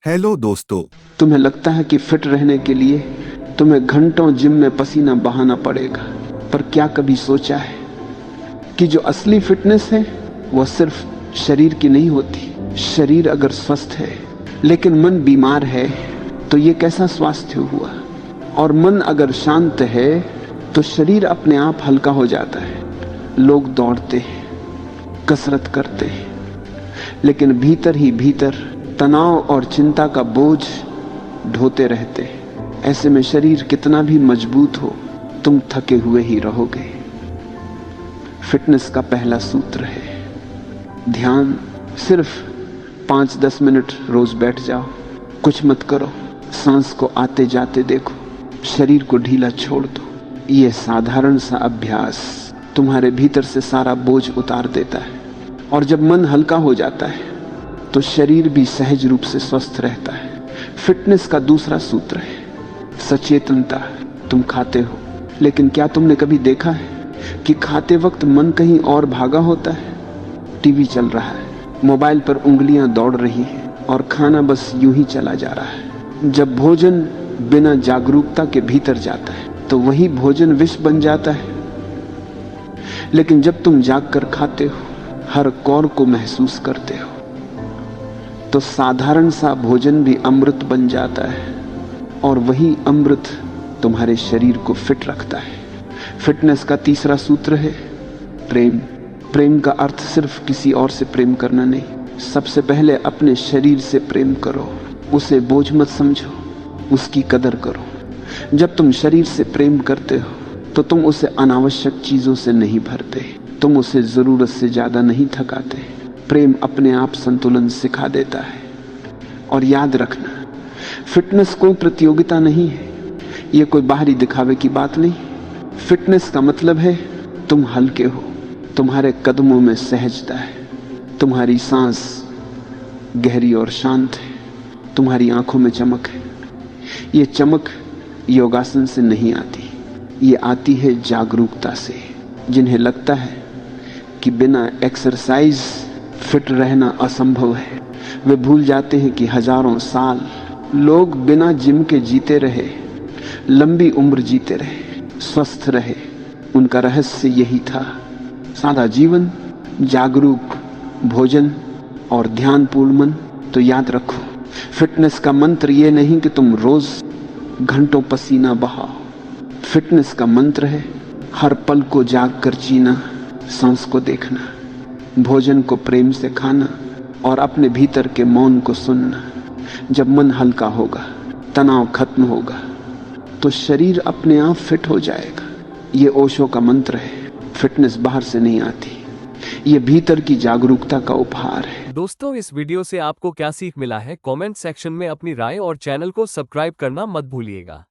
Hello दोस्तों। तुम्हें लगता है कि फिट रहने के लिए तुम्हें घंटों जिम में पसीना बहाना पड़ेगा, पर क्या कभी सोचा है कि जो असली फिटनेस है वह सिर्फ शरीर की नहीं होती। शरीर अगर स्वस्थ है लेकिन मन बीमार है तो ये कैसा स्वास्थ्य हुआ। और मन अगर शांत है तो शरीर अपने आप हल्का हो जाता है। लोग दौड़ते हैं, कसरत करते हैं, लेकिन भीतर ही भीतर तनाव और चिंता का बोझ ढोते रहते हैं। ऐसे में शरीर कितना भी मजबूत हो, तुम थके हुए ही रहोगे। फिटनेस का पहला सूत्र है ध्यान। सिर्फ 5-10 मिनट रोज बैठ जाओ, कुछ मत करो, सांस को आते जाते देखो, शरीर को ढीला छोड़ दो। यह साधारण सा अभ्यास तुम्हारे भीतर से सारा बोझ उतार देता है। और जब मन हल्का हो जाता है तो शरीर भी सहज रूप से स्वस्थ रहता है। फिटनेस का दूसरा सूत्र है सचेतनता। तुम खाते हो, लेकिन क्या तुमने कभी देखा है कि खाते वक्त मन कहीं और भागा होता है? टीवी चल रहा है, मोबाइल पर उंगलियां दौड़ रही हैं और खाना बस यूं ही चला जा रहा है। जब भोजन बिना जागरूकता के भीतर जाता है तो वही भोजन विष बन जाता है। लेकिन जब तुम जागकर खाते हो, हर कौर को महसूस करते हो, तो साधारण सा भोजन भी अमृत बन जाता है। और वही अमृत तुम्हारे शरीर को फिट रखता है। फिटनेस का तीसरा सूत्र है प्रेम। प्रेम का अर्थ सिर्फ किसी और से प्रेम करना नहीं, सबसे पहले अपने शरीर से प्रेम करो। उसे बोझ मत समझो, उसकी कदर करो। जब तुम शरीर से प्रेम करते हो तो तुम उसे अनावश्यक चीजों से नहीं भरते, तुम उसे जरूरत से ज्यादा नहीं थकाते। प्रेम अपने आप संतुलन सिखा देता है। और याद रखना, फिटनेस कोई प्रतियोगिता नहीं है, यह कोई बाहरी दिखावे की बात नहीं। फिटनेस का मतलब है तुम हल्के हो, तुम्हारे कदमों में सहजता है, तुम्हारी सांस गहरी और शांत है, तुम्हारी आंखों में चमक है। ये चमक योगासन से नहीं आती, ये आती है जागरूकता से। जिन्हें लगता है कि बिना एक्सरसाइज फिट रहना असंभव है, वे भूल जाते हैं कि हजारों साल लोग बिना जिम के जीते रहे, लंबी उम्र जीते रहे, स्वस्थ रहे। उनका रहस्य यही था, सादा जीवन, जागरूक भोजन और ध्यानपूर्ण मन। तो याद रखो, फिटनेस का मंत्र ये नहीं कि तुम रोज घंटों पसीना बहाओ। फिटनेस का मंत्र है हर पल को जाग कर जीना, सांस को देखना, भोजन को प्रेम से खाना और अपने भीतर के मौन को सुनना। जब मन हल्का होगा, तनाव खत्म होगा, तो शरीर अपने आप फिट हो जाएगा। ये ओशो का मंत्र है। फिटनेस बाहर से नहीं आती, ये भीतर की जागरूकता का उपहार है। दोस्तों, इस वीडियो से आपको क्या सीख मिला है, कमेंट सेक्शन में अपनी राय और चैनल को सब्सक्राइब करना मत भूलिएगा।